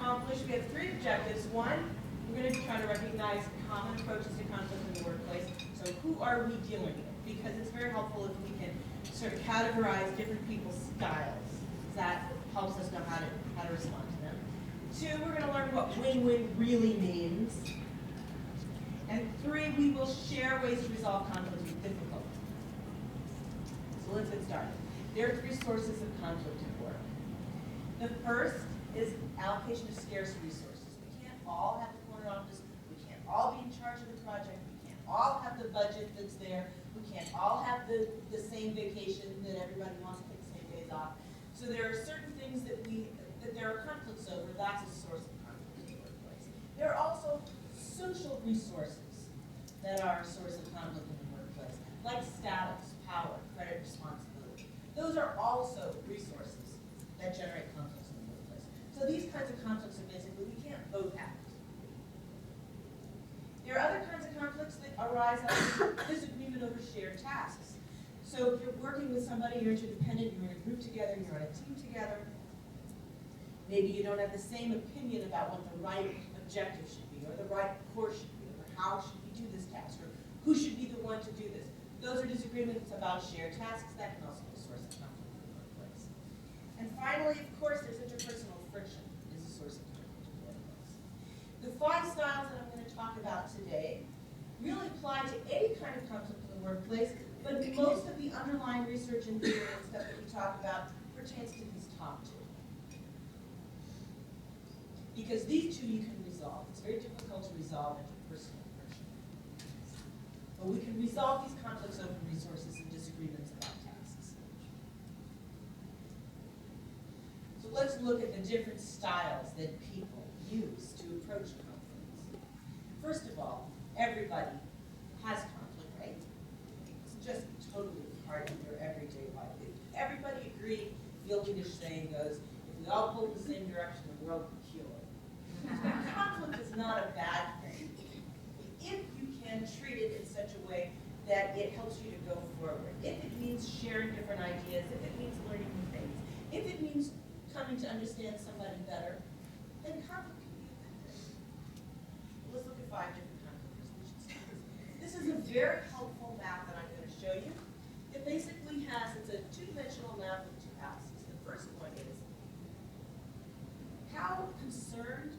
accomplish, we have 3 objectives. One, we're going to try to recognize common approaches to conflict in the workplace. So who are we dealing with? Because it's very helpful if we can sort of categorize different people's styles. That helps us know how to respond to them. 2, we're going to learn what win-win really means. And 3, we will share ways to resolve conflict with difficulty. So let's get started. There are 3 sources of conflict at work. The first is allocation of scarce resources. We can't all have the corner office. We can't all be in charge of the project. We can't all have the budget that's there. We can't all have the same vacation that everybody wants to take the same days off. So there are certain things that there are conflicts over. That's a source of conflict in the workplace. There are also social resources that are a source of conflict in the workplace, like status, power, credit, responsibility. Those are also resources that generate conflicts in the workplace. So these kinds of conflicts are basically, we can't both act. There are other kinds of conflicts that arise out of disagreement over shared tasks. So if you're working with somebody, you're interdependent, you're in a group together, you're on a team together, maybe you don't have the same opinion about what the right objective should be, or the right course should be, or how should we do this task, or who should be the one to do this. Those are disagreements about shared tasks. That can also be a source of conflict in the workplace. And finally, of course, there's interpersonal friction is a source of conflict in the workplace. The 5 styles that I'm going to talk about today really apply to any kind of conflict in the workplace, but most of the underlying research and theory and stuff that we talk about pertains to these top 2. Because these 2 you can resolve. It's very difficult to resolve interpersonal friction. But we can resolve these conflicts over resources and disagreements about tasks. So let's look at the different styles that people use to approach conflicts. First of all, everybody has conflict, right? It's just totally part of their everyday life. If everybody agreed, the old English saying goes, if we all pulled in the same direction, the world would kill it. Conflict is not a bad thing if you can treat it in such a way that it helps you to go forward. If it means sharing different ideas, if it means learning new things, if it means coming to understand somebody better, then conflict can be a good thing. Let's look at 5 different conflict resolution styles. This is a very helpful map that I'm going to show you. It basically it's a 2-dimensional map with 2 axes. The first one is, how concerned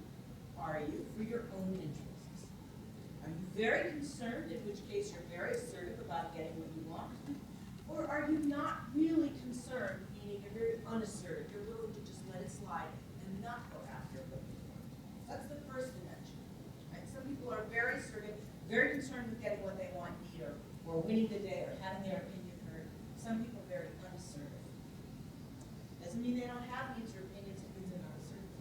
are you for your own interests? Are you very concerned, in which case you're very assertive about getting what you want? Or are you not really concerned, meaning you're very unassertive, you're willing to just let it slide and not go after what you want? That's the first dimension. Right? Some people are very assertive, very concerned with getting what they want, need, or winning the day, or having their opinion heard. Some people are very unassertive. Doesn't mean they don't have needs or opinions, it means they're not assertive.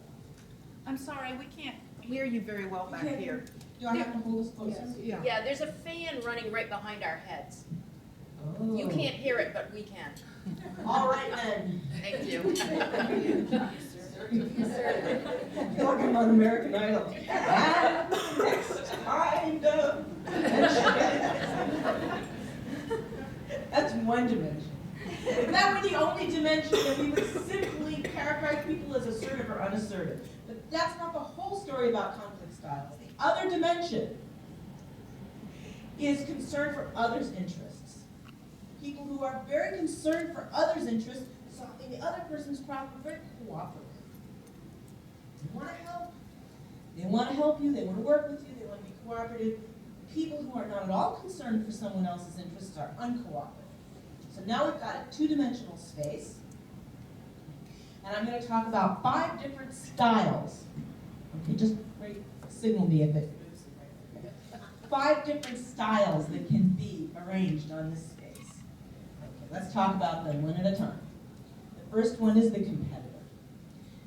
I'm sorry, we can't hear you very well back here. Do I have to hold this closer? Yeah. Yeah, there's a fan running right behind our heads. Oh. You can't hear it, but we can. All right then. Thank you. I feel like I'm on American Idol. And next kind of. That's one dimension. If that were the only dimension, then we would simply characterize people as assertive or unassertive. But that's not the whole story about conflict styles. The other dimension is concern for others' interests. People who are very concerned for others' interests, solving the other person's problem, are very cooperative. They want to help. They want to help you. They want to work with you. They want to be cooperative. People who are not at all concerned for someone else's interests are uncooperative. So now we've got a 2-dimensional space. And I'm going to talk about 5 different styles. Okay, just signal me if it moves. 5 different styles that can be arranged on this space. Okay, let's talk about them one at a time. The first one is the competitor.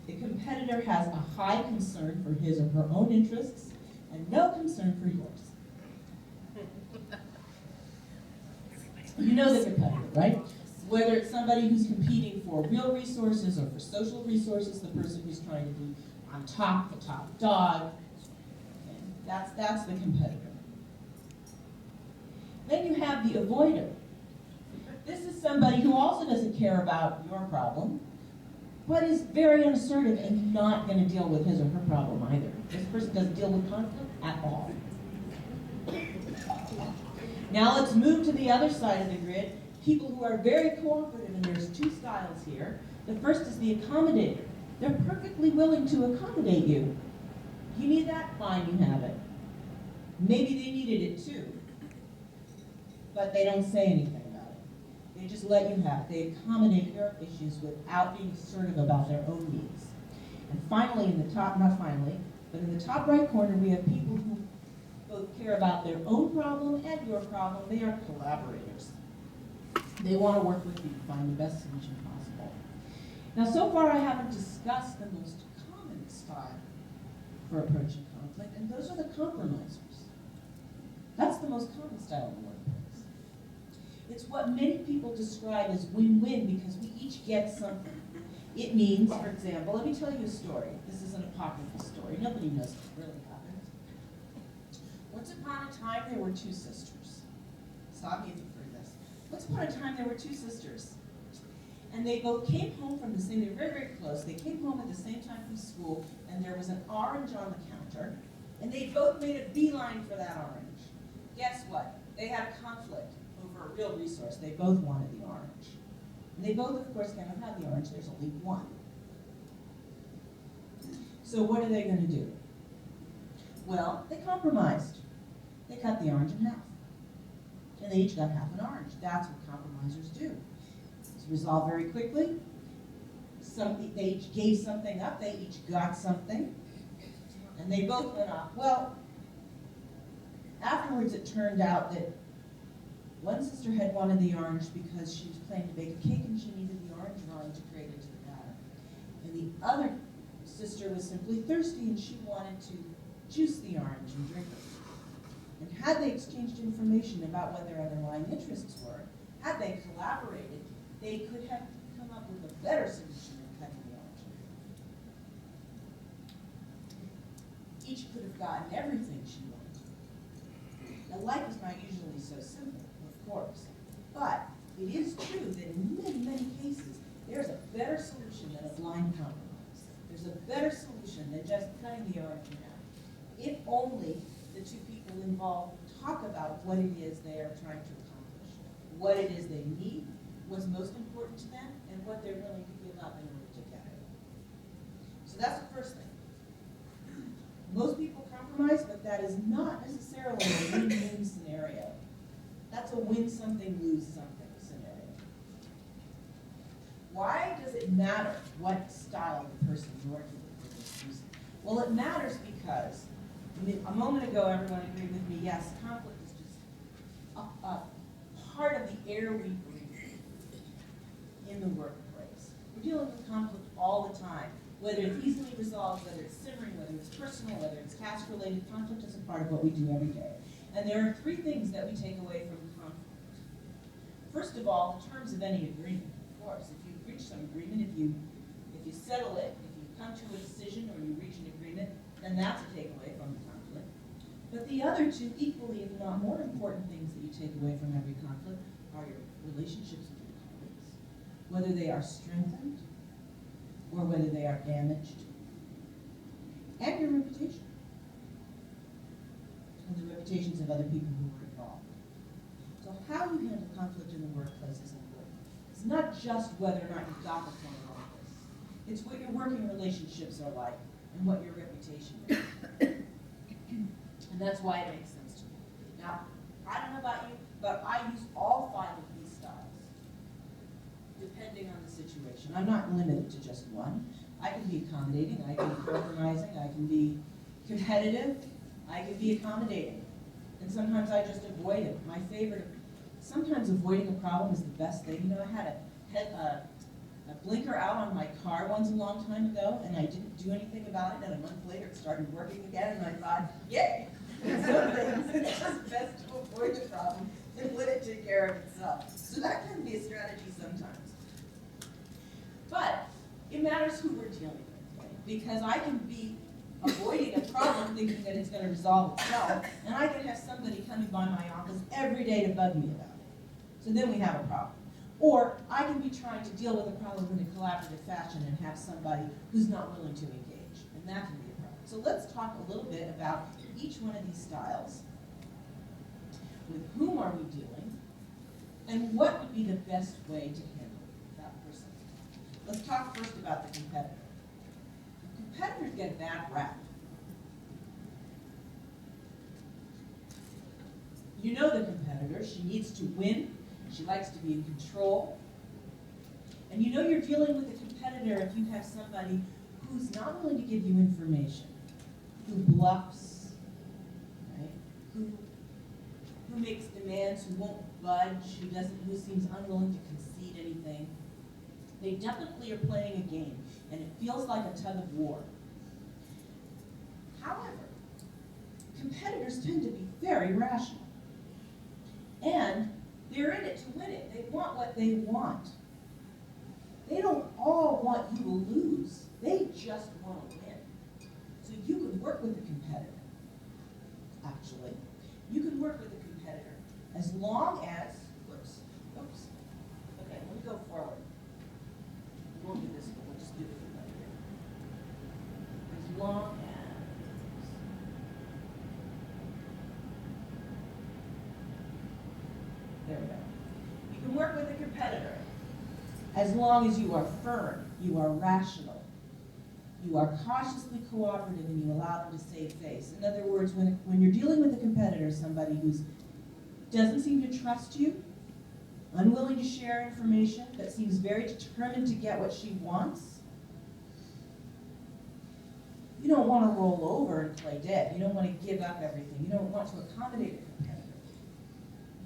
The competitor has a high concern for his or her own interests and no concern for yours. You know the competitor, right? Whether it's somebody who's competing for real resources or for social resources, the person who's trying to be on top, the top dog. Okay, that's the competitor. Then you have the avoider. This is somebody who also doesn't care about your problem, but is very unassertive and not going to deal with his or her problem either. This person doesn't deal with conflict at all. Now let's move to the other side of the grid. People who are very cooperative, and there's two styles here. The first is the accommodator. They're perfectly willing to accommodate you. You need that? Fine, you have it. Maybe they needed it too, but they don't say anything about it. They just let you have it. They accommodate your issues without being assertive about their own needs. And finally, in the top, not finally, but in the top right corner, we have people who both care about their own problem and your problem. They are collaborators. They want to work with you to find the best solution possible. Now, so far I haven't discussed the most common style for approaching conflict, and those are the compromisers. That's the most common style in the workplace. It's what many people describe as win-win because we each get something. It means, for example, let me tell you a story. This is an apocryphal story. Nobody knows what really happened. Once upon a time, there were two sisters. Stop me if you've heard this. Once upon a time, there were two sisters. And they both came home from the same, they were very, very close. They came home at the same time from school, and there was an orange on the counter, and they both made a beeline for that orange. Guess what? They had a conflict over a real resource. They both wanted the orange. And they both, of course, cannot have the orange. There's only one. So what are they going to do? Well, they compromised. They cut the orange in half. And they each got half an orange. That's what compromisers do. It's resolved very quickly. They each gave something up. They each got something. And they both went off. Well, afterwards it turned out that one sister had wanted the orange because she was planning to bake a cake and she needed the orange rind to create into the batter. And the other sister was simply thirsty and she wanted to juice the orange and drink it. And had they exchanged information about what their underlying interests were, had they collaborated, they could have come up with a better solution than cutting the orange. Each could have gotten everything she wanted. Now, life is not usually so simple, of course, but it is true that in many, many cases, there's a better solution than a blind compromise. There's a better solution than just cutting the orange in half. If only the two people involved talk about what it is they are trying to accomplish, what it is they need, what's most important to them, and what they're willing to give up in order to get it. So that's the first thing. Most people compromise, but that is not necessarily a win-win scenario. That's a win something, lose something scenario. Why does it matter what style the person you're working with is using? Well, it matters because, a moment ago everyone agreed with me, yes, conflict is just a part of the air we breathe in the workplace. We're dealing with conflict all the time. Whether it's easily resolved, whether it's simmering, whether it's personal, whether it's task-related, conflict is a part of what we do every day. And there are three things that we take away from conflict. First of all, the terms of any agreement. Of course, if you reach some agreement, if you settle it, if you come to a decision or you reach an agreement, then that's a takeaway from the conflict. But the other two, equally, if not more important things that you take away from every conflict are your relationships with your colleagues, whether they are strengthened or whether they are damaged, and your reputation, and the reputations of other people who were involved. So how you handle conflict in the workplace is important. It's not just whether or not you got the point of office. It's what your working relationships are like and what your reputation is. And that's why it makes sense to me. Now, I don't know about you, but I use all 5 of these styles, depending on the situation. I'm not limited to just one. I can be accommodating, I can be compromising, I can be competitive, I can be accommodating. And sometimes I just avoid it. My favorite, sometimes avoiding a problem is the best thing. You know, I had a blinker out on my car once a long time ago, and I didn't do anything about it, and a month later it started working again, and I thought, yay! Some things, it's just best to avoid the problem and let it take care of itself. So that can be a strategy sometimes. But it matters who we're dealing with, right? Because I can be avoiding a problem thinking that it's going to resolve itself, and I can have somebody coming by my office every day to bug me about it. So then we have a problem. Or I can be trying to deal with a problem in a collaborative fashion and have somebody who's not willing to engage, and that can be a problem. So let's talk a little bit about each one of these styles. With whom are we dealing, and what would be the best way to handle that person? Let's talk first about the competitor. Competitors get a bad rap. You know the competitor. She needs to win. She likes to be in control. And you know you're dealing with a competitor if you have somebody who's not willing to give you information, who bluffs, right? Who makes demands, who won't budge, who seems unwilling to concede anything. They definitely are playing a game, and it feels like a tug of war. However, competitors tend to be very rational. And they're in it to win it. They want what they want. They don't all want you to lose. They just want to win. So you can work with a competitor, actually. You can work with a competitor as long as, oops. Okay, let me go forward. We won't do this one, we'll just do it right here. As long as, there we go. You can work with a competitor as long as you are firm, you are rational, you are cautiously cooperative, and you allow them to save face. In other words, when you're dealing with a competitor, somebody who doesn't seem to trust you, unwilling to share information, that seems very determined to get what she wants, you don't want to roll over and play dead. You don't want to give up everything. You don't want to accommodate a competitor.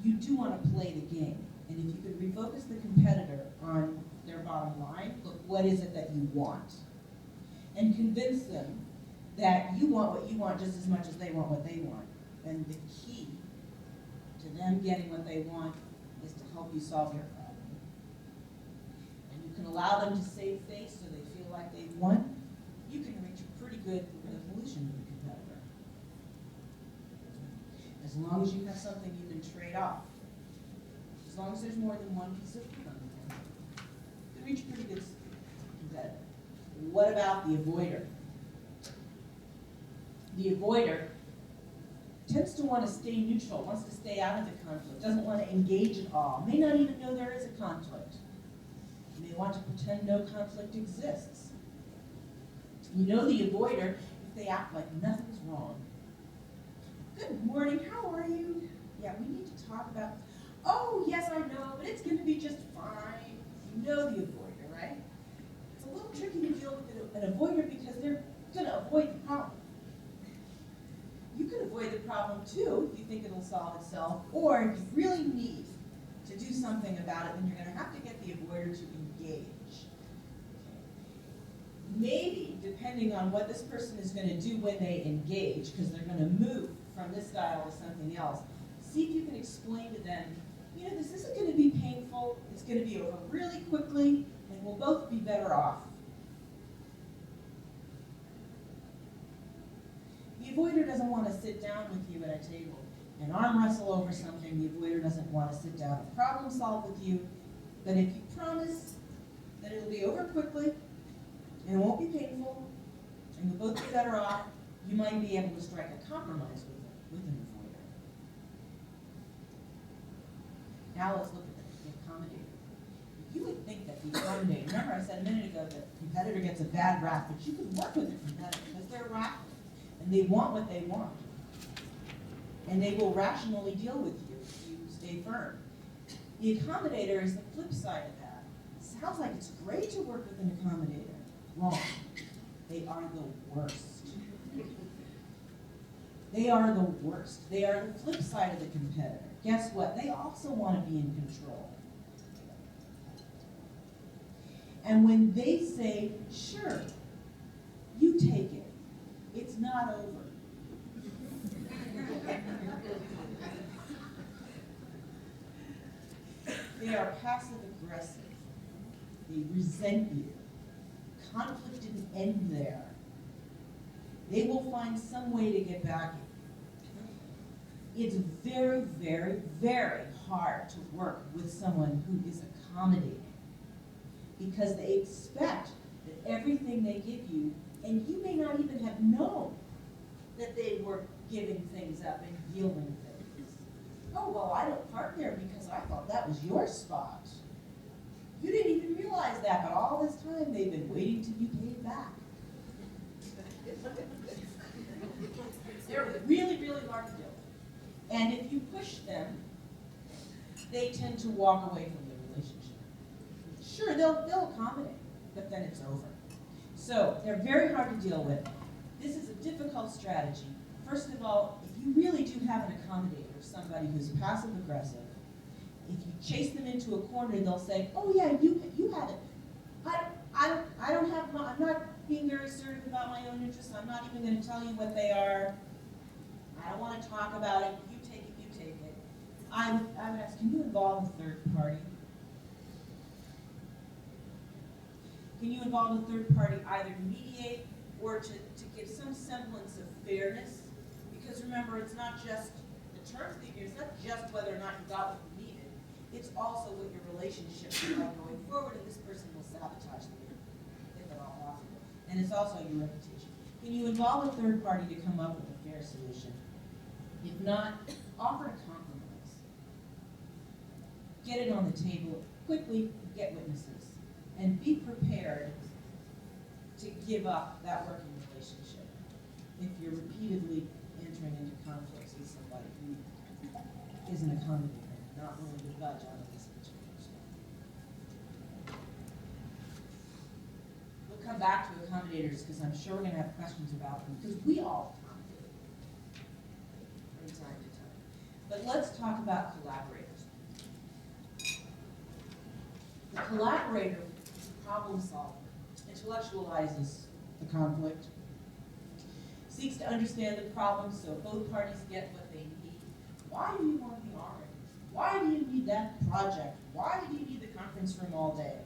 You do want to play the game. And if you could refocus the competitor on their bottom line, look, what is it that you want? And convince them that you want what you want just as much as they want what they want. And the key to them getting what they want is to help you solve your problem. And you can allow them to save face so they feel like they've won. You can reach a pretty good resolution with a competitor. As long as you have something you can trade off. As long as there's more than one piece of food on the table, you can reach a pretty good competitor. What about the avoider? The avoider tends to want to stay neutral, wants to stay out of the conflict, doesn't want to engage at all, may not even know there is a conflict. May want to pretend no conflict exists. You know the avoider if they act like nothing's wrong. Good morning, how are you? Yeah, we need to talk about, oh, yes, I know, but it's going to be just fine. You know the avoider, right? It's a little tricky to deal with an avoider because they're going to avoid the problem. You can avoid the problem too if you think it'll solve itself, or if you really need to do something about it, then you're going to have to get the avoider to engage. Maybe, depending on what this person is going to do when they engage, because they're going to move from this style to something else, see if you can explain to them, you know, this isn't going to be painful, it's going to be over really quickly, and we'll both be better off. The avoider doesn't want to sit down with you at a table and arm wrestle over something. The avoider doesn't want to sit down and problem solve with you. But if you promise that it'll be over quickly, and it won't be painful, and you'll both be better off, you might be able to strike a compromise with an avoider. Now let's look at the accommodator. You would think that the accommodator, remember I said a minute ago that the competitor gets a bad rap, but you can work with the competitor because they're rational, and they want what they want. And they will rationally deal with you if you stay firm. The accommodator is the flip side of that. It sounds like it's great to work with an accommodator. Wrong. They are the worst. They are the worst. They are the flip side of the competitor. Guess what? They also want to be in control. And when they say, sure, you take it, it's not over. They are passive aggressive. They resent you. Conflict didn't end there. They will find some way to get back at you. It's very, very, very hard to work with someone who is accommodating because they expect that everything they give you, and you may not even have known that they were giving things up and yielding things. Oh, well, I don't park there because I thought that was your spot. You didn't even realize that, but all this time they've been waiting to be paid back. They're really, really hard to deal with. And if you push them, they tend to walk away from the relationship. Sure, they'll accommodate, but then it's over. So they're very hard to deal with. This is a difficult strategy. First of all, if you really do have an accommodator, somebody who's passive aggressive, if you chase them into a corner, they'll say, "Oh yeah, you have it. I don't have. I'm not being very assertive about my own interests. I'm not even going to tell you what they are. I don't want to talk about it. You take it. You take it." I would ask, can you involve a third party? Can you involve a third party either to mediate or to give some semblance of fairness? Because remember, it's not just the terms that you use, it's not just whether or not you got what you needed. It's also what your relationship is like going forward, and this person will sabotage the deal, if at all possible. And it's also your reputation. Can you involve a third party to come up with a fair solution? If not, offer a compromise. Get it on the table quickly, get witnesses, and be prepared to give up that working relationship if you're repeatedly entering into conflicts with somebody who isn't accommodating, not willing to budge out of this situation. We'll come back to accommodators because I'm sure we're going to have questions about them because we all accommodate from time to time. But let's talk about collaborators. The collaborator is a problem solver, intellectualizes the conflict, seeks to understand the problem so both parties get what they need. Why do you want the orange? Why do you need that project? Why do you need the conference room all day?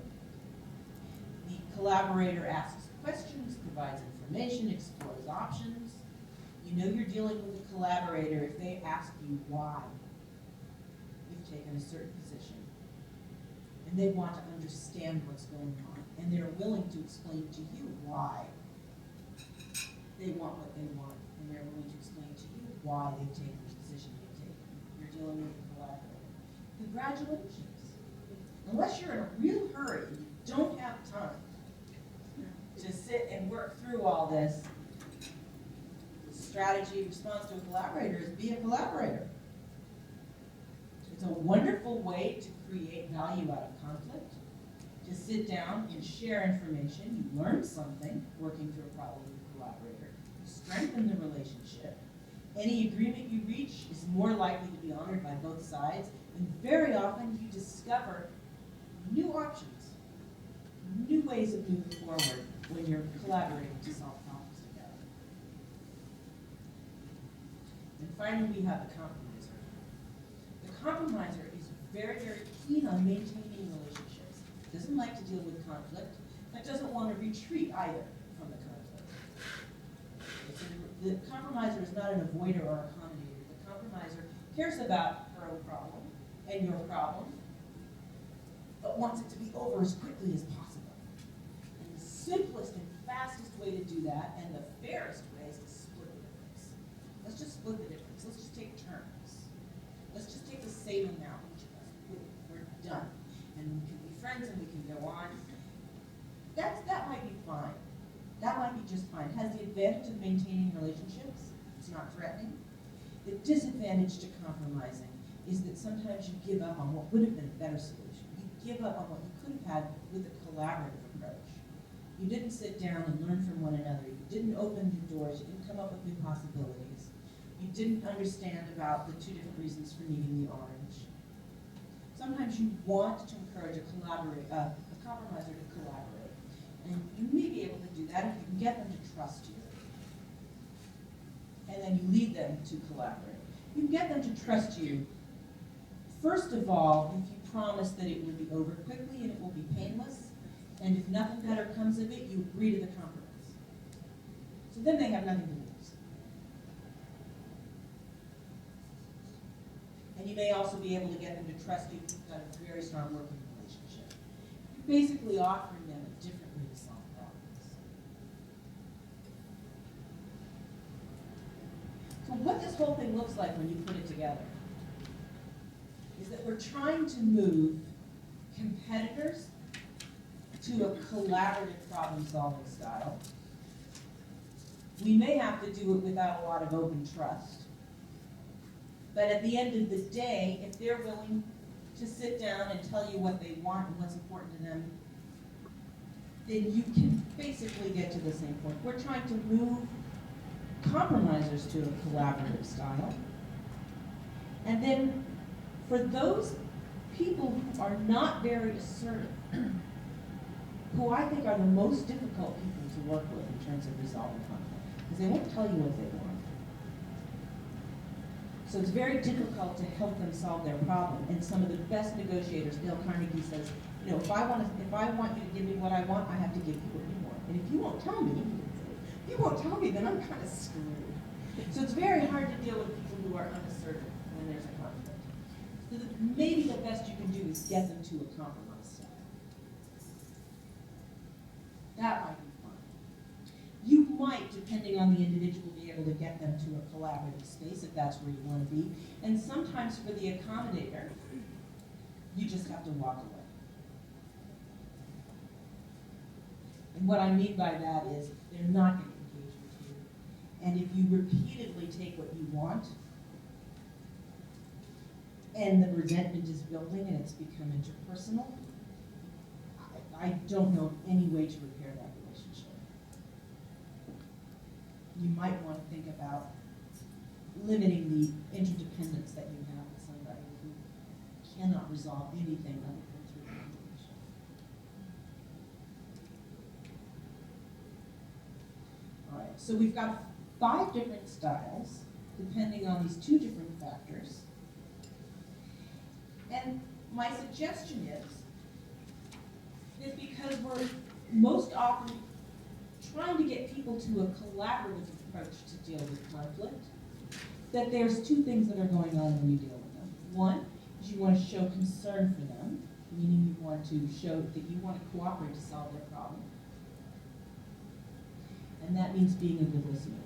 The collaborator asks questions, provides information, explores options. You know you're dealing with a collaborator if they ask you why you've taken a certain position. And they want to understand what's going on. And they're willing to explain to you why they want what they want. And they're willing to explain to you why they've taken the position they've taken. You're dealing with a collaborator. Congratulations. Unless you're in a real hurry, you don't have time to sit and work through all this. The strategy response to a collaborator is be a collaborator. It's a wonderful way to create value out of conflict, to sit down and share information. You learn something working through a problem with a collaborator. You strengthen the relationship. Any agreement you reach is more likely to be honored by both sides, and very often you discover new options, new ways of moving forward when you're collaborating to solve problems together. And finally, we have the compromiser. The compromiser is very, very keen on maintaining relationships. Doesn't like to deal with conflict, but doesn't want to retreat either from the conflict. The compromiser is not an avoider or accommodator. The compromiser cares about her own problem and your problem, but wants it to be over as quickly as possible. And the simplest and fastest way to do that, and the fairest way, is to split the difference. Let's just split the difference. Let's just take turns. Let's just take the same amount each of us. We're done. And we can be friends and we can go on. That might be fine. That might be just fine. It has the advantage of maintaining relationships. It's not threatening. The disadvantage to compromising is that sometimes you give up on what would have been a better solution. You give up on what you could have had with a collaborative approach. You didn't sit down and learn from one another. You didn't open new doors. You didn't come up with new possibilities. You didn't understand about the two different reasons for needing the orange. Sometimes you want to encourage a compromiser to collaborate. And you may be able to do that if you can get them to trust you. And then you lead them to collaborate. You can get them to trust you, first of all, if you promise that it will be over quickly and it will be painless, and if nothing better comes of it, you agree to the compromise. So then they have nothing to lose. may also be able to get them to trust you if you've got a very strong working relationship. You're basically offering them a different way to solve problems. So what this whole thing looks like when you put it together is that we're trying to move competitors to a collaborative problem-solving style. We may have to do it without a lot of open trust. But at the end of the day, if they're willing to sit down and tell you what they want and what's important to them, then you can basically get to the same point. We're trying to move compromisers to a collaborative style. And then for those people who are not very assertive, who I think are the most difficult people to work with in terms of resolving conflict, because they won't tell you what they want. So it's very difficult to help them solve their problem. And some of the best negotiators, Dale Carnegie says, you know, if I want you to give me what I want, I have to give you what you want. And if you won't tell me, then I'm kind of screwed. So it's very hard to deal with people who are unassertive when there's a conflict. So maybe the best you can do is get them to a compromise style. That might be fun. You might, depending on the individual, be able to get them to a collaborative space if that's where you want to be. And sometimes for the accommodator, you just have to walk away. And what I mean by that is they're not going to engage with you. And if you repeatedly take what you want, and the resentment is building and it's become interpersonal, I don't know of any way to repair that relationship. You might want to think about limiting the interdependence that you have with somebody who cannot resolve anything other than through communication. All right, so we've got 5 different styles, depending on these 2 different factors. And my suggestion is because we're most often trying to get people to a collaborative approach to deal with conflict, that there's 2 things that are going on when you deal with them. One is you want to show concern for them, meaning you want to show that you want to cooperate to solve their problem. And that means being a good listener.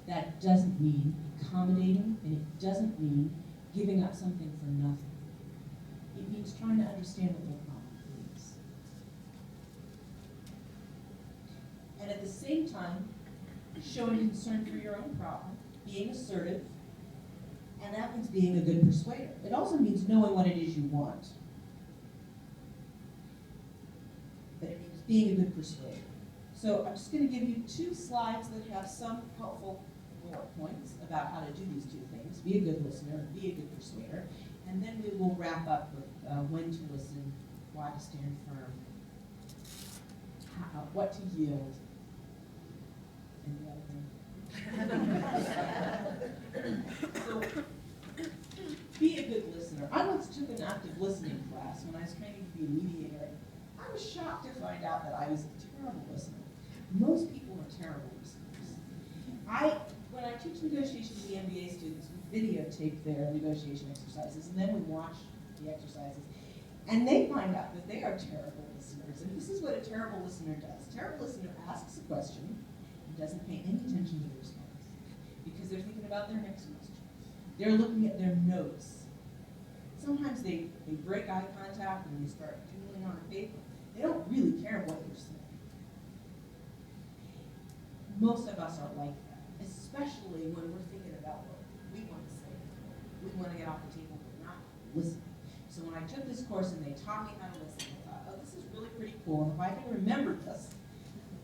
That doesn't mean accommodating, and it doesn't mean giving up something for nothing. It means trying to understand what their problem is. And at the same time, showing concern for your own problem, being assertive, and that means being a good persuader. It also means knowing what it is you want. But it means being a good persuader. So I'm just going to give you 2 slides that have some helpful bullet points about how to do these 2 things. Be a good listener and be a good persuader. And then we will wrap up with when to listen, why to stand firm, what to yield, and the other thing. So, be a good listener. I once took an active listening class when I was training to be a mediator. I was shocked to find out that I was a terrible listener. Most people are terrible listeners. When I teach negotiation to the MBA students, we videotape their negotiation exercises, and then we watch the exercises. And they find out that they are terrible listeners. And this is what a terrible listener does. A terrible listener asks a question and doesn't pay any attention to the response because they're thinking about their next question. They're looking at their notes. Sometimes they break eye contact and they start doodling on a paper. They don't really care what you're saying. Most of us are like that, especially when we're thinking about what we want to say. We want to get off the table, but not listen. So when I took this course and they taught me how to listen, I thought, oh, this is really pretty cool. And if I can remember this,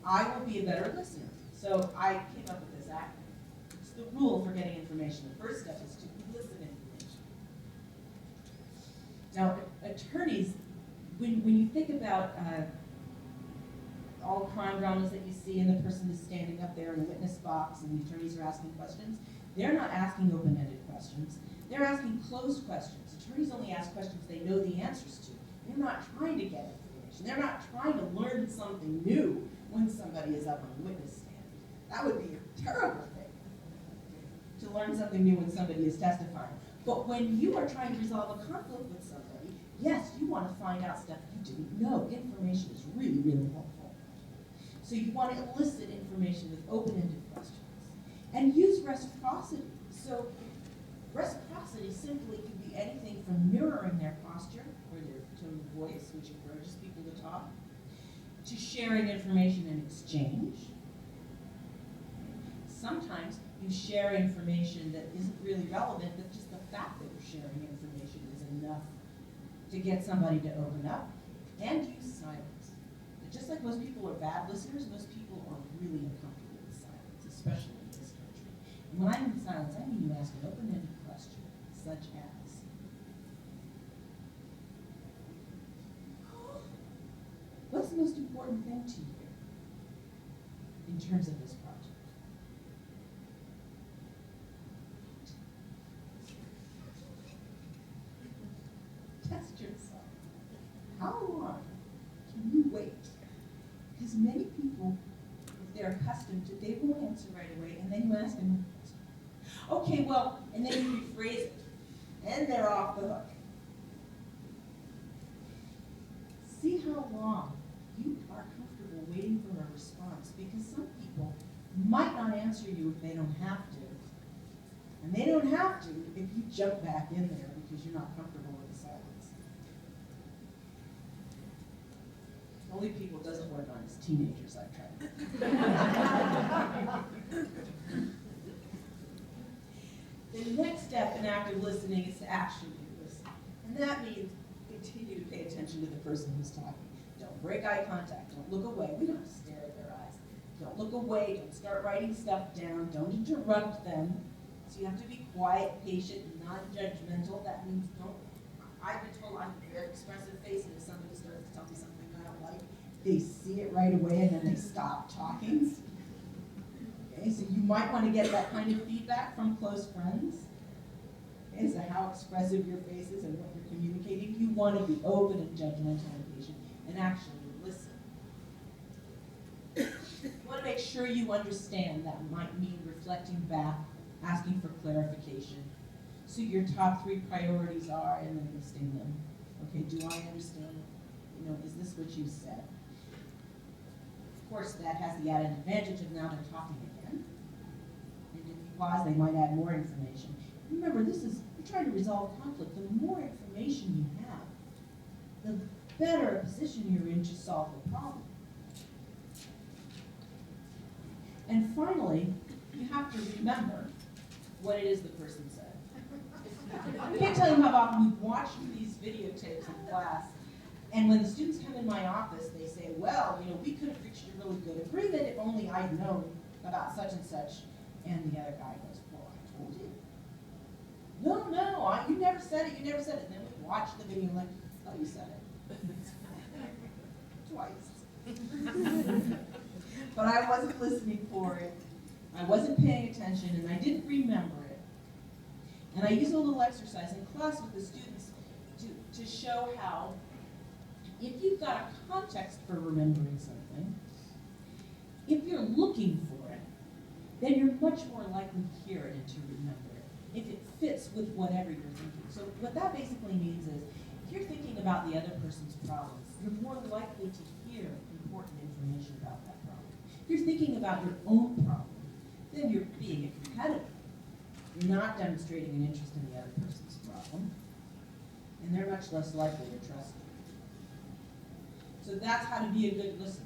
I will be a better listener. So I came up with this acronym. It's the rule for getting information. The first step is to listen information. Now, attorneys, when you think about all the crime dramas that you see and the person is standing up there in the witness box and the attorneys are asking questions, they're not asking open-ended questions. They're asking closed questions. Attorneys only ask questions they know the answers to. They're not trying to get information. They're not trying to learn something new when somebody is up on the witness stand. That would be a terrible thing, to learn something new when somebody is testifying. But when you are trying to resolve a conflict with somebody, yes, you want to find out stuff you didn't know. Information is really, really helpful. So you want to elicit information with open-ended questions. And use reciprocity. So reciprocity simply can be anything from mirroring their posture or their tone of voice, which encourages people to talk, to sharing information in exchange. Sometimes you share information that isn't really relevant, but just the fact that you're sharing information is enough to get somebody to open up. And use silence. But just like most people are bad listeners, most people are really uncomfortable with silence, especially in this country. And when I mean silence, I mean you ask an open-ended question, such as, what's the most important thing to you in terms of this project? Test yourself. How long can you wait? Because many people, if they're accustomed to, they won't answer right away, and then you ask them, okay, well, and then you rephrase it, and they're off the hook. See how long you are comfortable waiting for a response, because some people might not answer you if they don't have to. And they don't have to if you jump back in there because you're not comfortable with the silence. Only people it doesn't work on is teenagers, I've tried. The next step in active listening is to actually listen. And that means continue to pay attention to the person who's talking. Don't break eye contact. Don't look away. We don't have to stare at their eyes. Don't look away. Don't start writing stuff down. Don't interrupt them. So you have to be quiet, patient, and non-judgmental. That means don't. I've been told I have a very expressive face, and if somebody starts to tell me something I don't like, they see it right away and then they stop talking. Okay, so you might want to get that kind of feedback from close friends. Okay, so how expressive your face is and what you're communicating. You want to be open and judgmental and patient and actually listen. You want to make sure you understand. That might mean reflecting back, asking for clarification. So your top 3 priorities are, and then listing them. Okay, do I understand? You know, is this what you said? Of course, that has the added advantage of now they're talking again. And if you pause, they might add more information. Remember, you're trying to resolve conflict. The more information you have, the better a position you're in to solve the problem. And finally, you have to remember what it is the person said. I can't tell you how often we've watched these videotapes in class, and when the students come in my office, they say, well, you know, we could have reached a really good agreement if only I'd known about such and such. And the other guy goes, well, I told you. No, you never said it, you never said it. And then we watch the video and like, oh, you said it. Twice. But I wasn't listening for it. I wasn't paying attention, and I didn't remember it. And I use a little exercise in class with the students to show how, if you've got a context for remembering something, if you're looking for it, then you're much more likely to hear it and to remember it, if it fits with whatever you're thinking. So what that basically means is, if you're thinking about the other person's problems, you're more likely to hear important information about that problem. If you're thinking about your own problem, then you're being a competitor. You're not demonstrating an interest in the other person's problem, and they're much less likely to trust you. So that's how to be a good listener.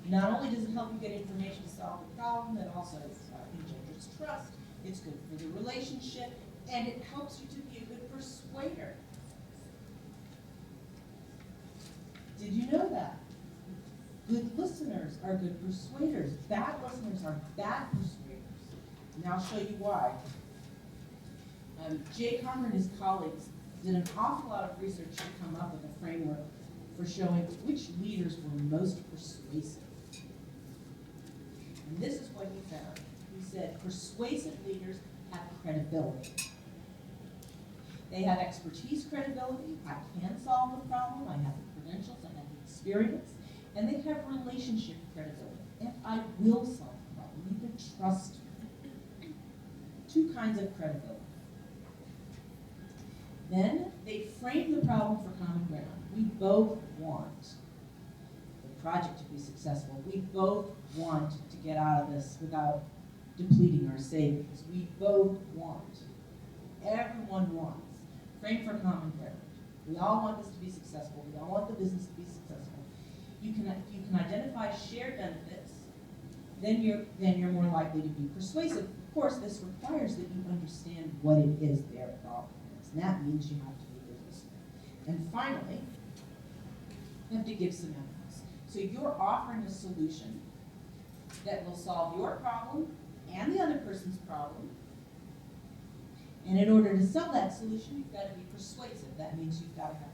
Not only does it help you get information to solve the problem, it also engenders trust. It's good for the relationship, and it helps you to be a good persuader. Did you know that? Good listeners are good persuaders. Bad listeners are bad persuaders. And I'll show you why. Jay Carmer and his colleagues did an awful lot of research to come up with a framework for showing which leaders were most persuasive. And this is what he found. He said, persuasive leaders have credibility. They have expertise credibility. I can solve the problem. I have the credentials. I have the experience. And they have relationship credibility. And I will solve the problem. You can trust me. 2 kinds of credibility. Then they frame the problem for common ground. We both want the project to be successful. We both want to get out of this without depleting our savings. We both want. Everyone wants. Frame for common ground. We all want this to be successful. We all want the business to be successful. If you can identify shared benefits, then you're more likely to be persuasive. Of course, this requires that you understand what it is their problem is, and that means you have to be business. And finally, you have to give some evidence. So you're offering a solution that will solve your problem and the other person's problem. And in order to sell that solution, you've got to be persuasive. That means you have to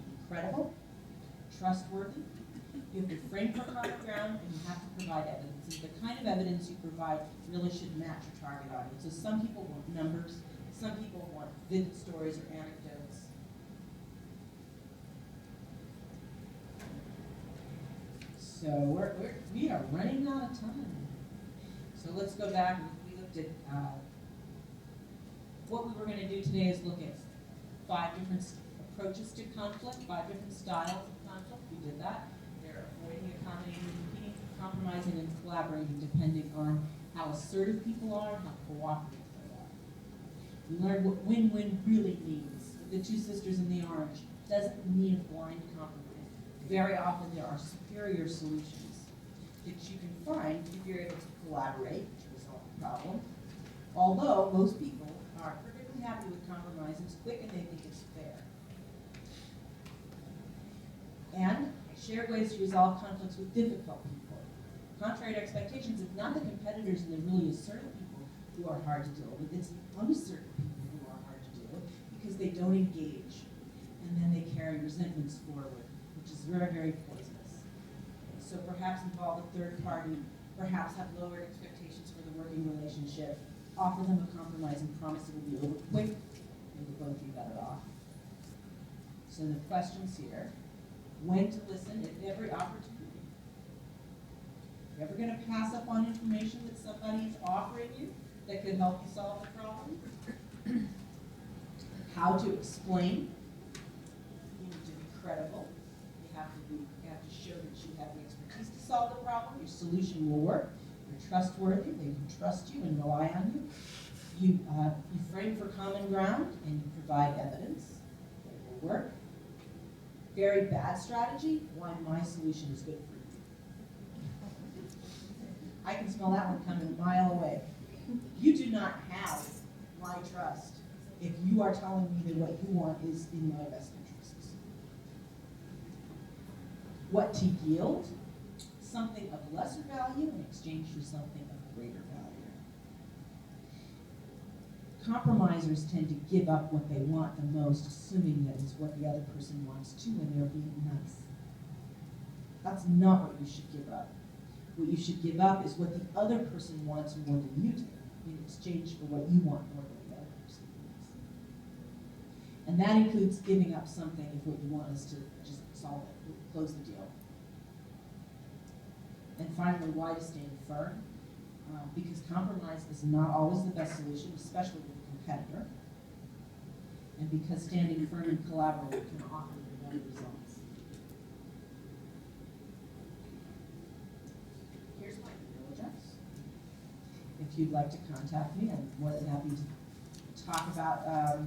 be credible, trustworthy. You have to frame for common ground, and you have to provide evidence. And the kind of evidence you provide really should match your target audience. So some people want numbers, some people want vivid stories or anecdotes. So we are running out of time. So let's go back. We looked at what we were going to do today is look at 5 different approaches to conflict, 5 different styles of conflict. We did that. They're avoiding, accommodating, competing, compromising, and collaborating depending on how assertive people are and how cooperative they are. We learned what win-win really means. The 2 sisters in the orange doesn't mean a blind compromise. Very often there are superior solutions that you can find if you're able to collaborate to resolve the problem. Although most people are perfectly happy with compromise, it's quick and they think it's fair. And shared ways to resolve conflicts with difficult people. Contrary to expectations, it's not the competitors and the really assertive people who are hard to deal with, it's the unassertive people who are hard to deal with because they don't engage. And then they carry resentments forward, which is very, very poisonous. So perhaps involve a third party, perhaps have lowered expectations for the working relationship, offer them a compromise and promise it will be over quick, and we'll both be better off. So the questions here, when to listen at every opportunity. You're ever going to pass up on information that somebody is offering you that could help you solve the problem? How to explain. You need to be credible. You have to show that you have the expertise to solve the problem. Your solution will work. You're trustworthy. They can trust you and rely on you. You frame for common ground and you provide evidence that it will work. Very bad strategy, why my solution is good for you. I can smell that one coming a mile away. You do not have my trust if you are telling me that what you want is in my best interests. What to yield? Something of lesser value in exchange for something of greater value. Compromisers tend to give up what they want the most, assuming that it's what the other person wants too, and they're being nice. That's not what you should give up. What you should give up is what the other person wants more than you do, in exchange for what you want more than the other person wants. And that includes giving up something if what you want is to just solve it, close the deal. And finally, why to stand firm? Because compromise is not always the best solution, especially with a competitor. And because standing firm and collaborating can offer you better results. Here's my email address. If you'd like to contact me, I'm more than happy to talk about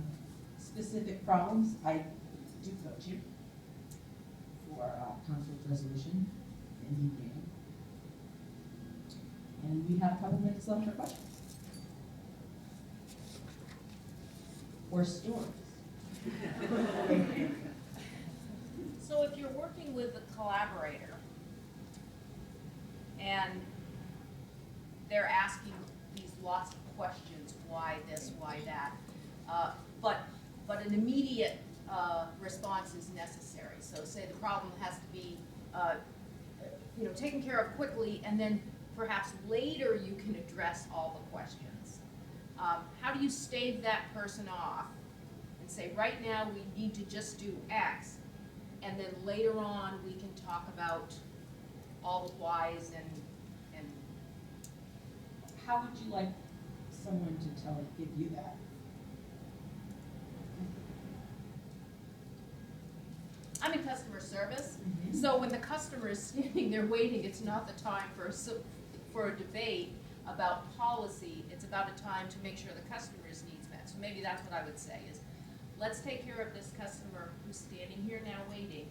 specific problems. I do coach you for conflict resolution and mediating. And we have a couple minutes left for questions. Or stories. So if you're working with a collaborator and they're asking these lots of questions, why this, why that, but an immediate response is necessary. So say the problem has to be taken care of quickly, and then perhaps later you can address all the questions. How do you stave that person off and say, right now we need to just do X, and then later on we can talk about all the whys and How would you like someone to give you that? I'm in customer service, so when the customer is standing there waiting, it's not the time for a debate about policy, it's about a time to make sure the customer's needs met. So maybe that's what I would say is, let's take care of this customer who's standing here now waiting,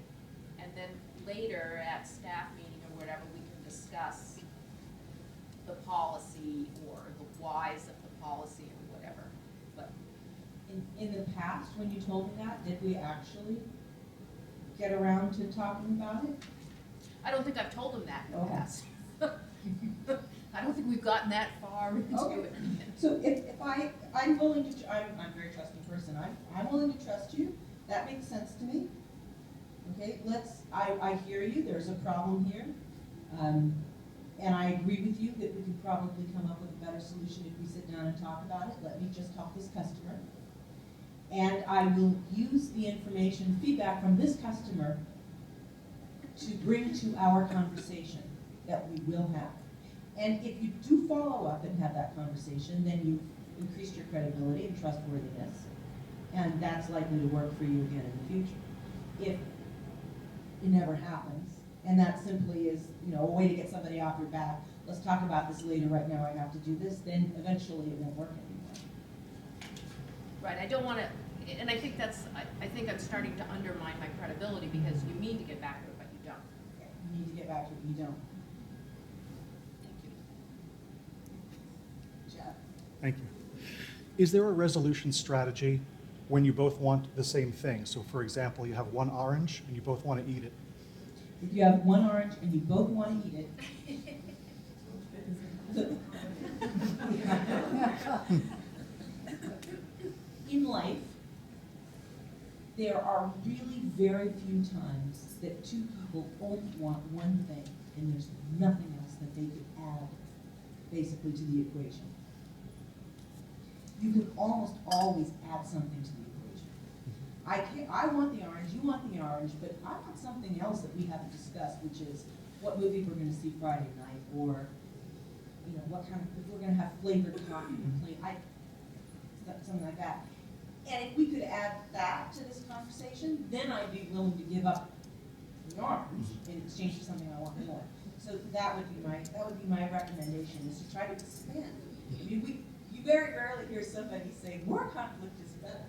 and then later at staff meeting or whatever, we can discuss the policy or the whys of the policy or whatever. But In the past, when you told me that, did we actually get around to talking about it? I don't think I've told them that in the Okay. past. I don't think we've gotten that far into Okay. it. So if I'm willing to, I'm a very trusting person, I'm willing to trust you, that makes sense to me. Okay, I hear you, there's a problem here. And I agree with you that we could probably come up with a better solution if we sit down and talk about it. Let me just talk this customer. And I will use the information, feedback from this customer to bring to our conversation that we will have. And if you do follow up and have that conversation, then you've increased your credibility and trustworthiness. And that's likely to work for you again in the future. If it never happens, and that simply is, a way to get somebody off your back, let's talk about this later, right now I have to do this, then eventually it won't work anymore. Right, I don't want to, and I think I think I'm starting to undermine my credibility because you mean to get back to it, but you don't. You need to get back to it, you don't. Thank you. Jeff? Thank you. Is there a resolution strategy when you both want the same thing? So for example, you have one orange and you both want to eat it. If you have one orange and you both want to eat it, in life, there are really very few times that two people only want one thing and there's nothing else that they could add basically to the equation. You can almost always add something to the equation. I want the orange, you want the orange, but I want something else that we haven't discussed, which is what movie we're gonna see Friday night, or, what kind of, if we're gonna have flavored coffee, something like that. And if we could add that to this conversation, then I'd be willing to give up the orange in exchange for something I want more. So that would be my recommendation, is to try to expand. I mean, you very rarely hear somebody say, more conflict is better.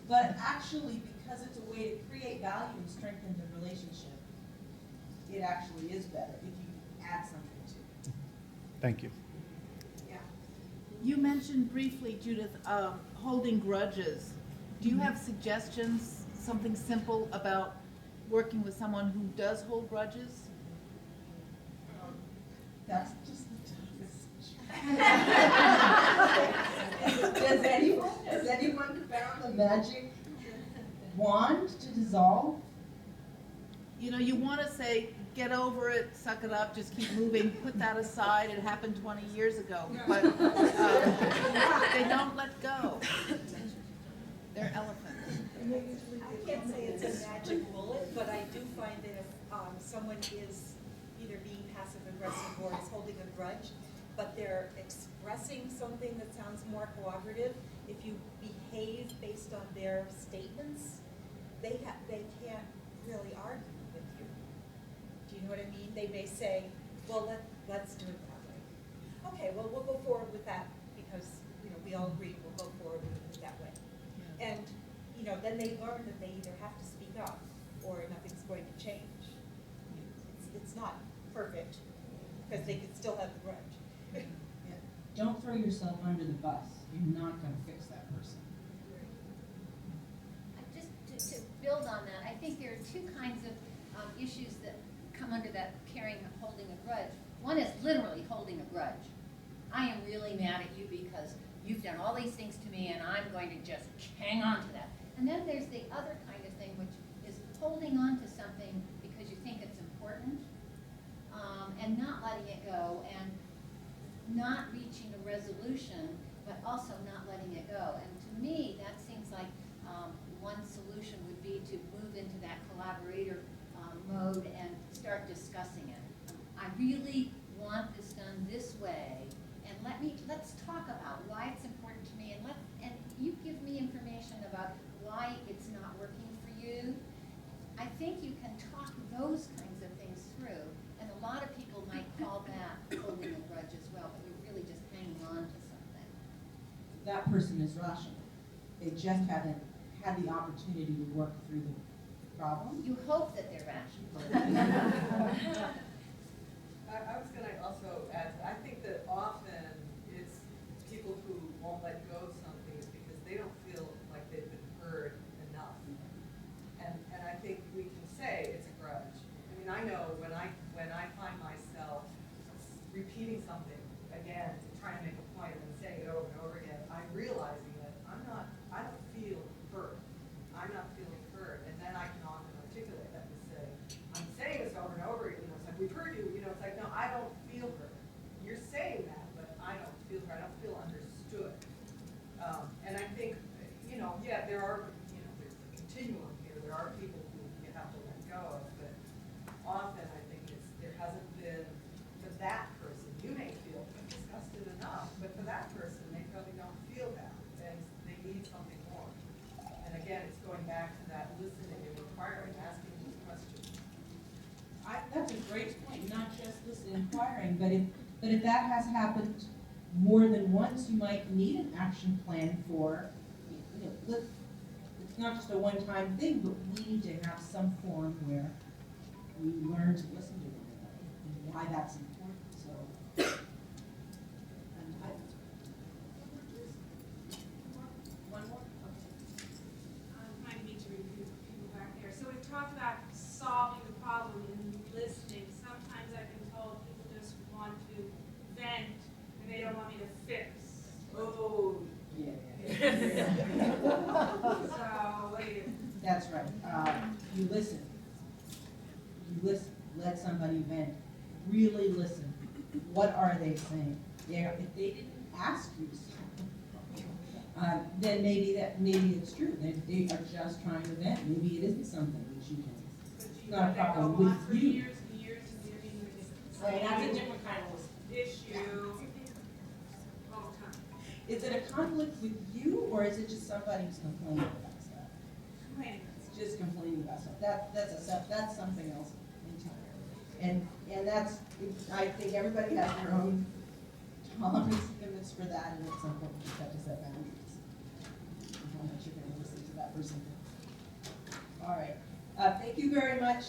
But actually, because it's a way to create value and strengthen the relationship, it actually is better if you add something to it. Thank you. Yeah. You mentioned briefly, Judith, holding grudges. Do you have suggestions, something simple about working with someone who does hold grudges? That's just the toughest. Has anyone found the magic wand to dissolve? You want to say, get over it, suck it up, just keep moving, put that aside, it happened 20 years ago. But they don't let go. They're elephants. I can't say it's a magic bullet, but I do find that if someone is either being passive aggressive or is holding a grudge, but they're expressing something that sounds more cooperative, if you behave based on their statements, they can't really argue with you. Do you know what I mean? They may say, well, let's do it that way. Okay, well, we'll go forward with that because, we all agree we'll go forward with it that way. And, then they learn that they either have to speak up or nothing's going to change. It's not perfect because they could still have the grudge. Yeah. Don't throw yourself under the bus. You're not going to fix that person. Just to build on that, I think there are two kinds of issues that come under that holding a grudge. One is literally holding a grudge. I am really mad at you because you've done all these things to me and I'm going to just hang on to that. And then there's the other kind of thing, which is holding on to something because you think it's important and not letting it go and not reaching a resolution, but also not letting it go. And to me, that seems like one solution would be to move into that collaborator mode and start discussing it. I really want this done this way, and let's talk about why it's important to me, and you give me information about why it's not working for you. I think you that person is rational. They just haven't had the opportunity to work through the problem. You hope that they're rational. I was gonna also add, I think that often it's people who won't let go of something is because they don't feel like they've been heard enough. And I think we can say it's a grudge. I mean, I know when I find myself repeating something again, trying to make a point and saying it over and over again, I'm realizing that I don't feel heard. I'm not feeling heard. And then I can often articulate that and say, I'm saying this over and over, it's like, we've heard you, it's like, no, I don't feel heard. You're saying that, but I don't feel heard. I don't feel understood. And I think, yeah, there are, there's a continuum here. There are people who you have to let go of, but often I think there hasn't been, for that person, you may feel disgusted enough, but for that person, they probably don't feel that, and they need something more. And again, it's going back to that listening and inquiring, asking these questions. That's a great point, not just listening, inquiring, but if that has happened more than once, you might need an action plan for, it's not just a one-time thing, but we need to have some form where we learn to listen to one another and why that's important, so. And One more? Might need to repeat people back there. So we've talked about solving the problem and listening. Sometimes I've been told people just want to vent and they don't want me to fix. Oh, yeah. So what do you? That's right. You listen. You listen. Let somebody vent. Really listen. What are they saying? If they didn't ask you something, then maybe it's true. They are just trying to vent. Maybe it isn't something that you can. But you Not a let that problem go on with for you. years and years and years. I mean, that's a different kind of listen. Issue all the time. Is it a conflict with you, or is it just somebody who's complaining about stuff? Complaining. It's just complaining about stuff. That's something else entirely. And that's, I think everybody has their own tolerance limits for that, and at some point you just have to set boundaries. How much you're going to listen to that person. All right. Thank you very much.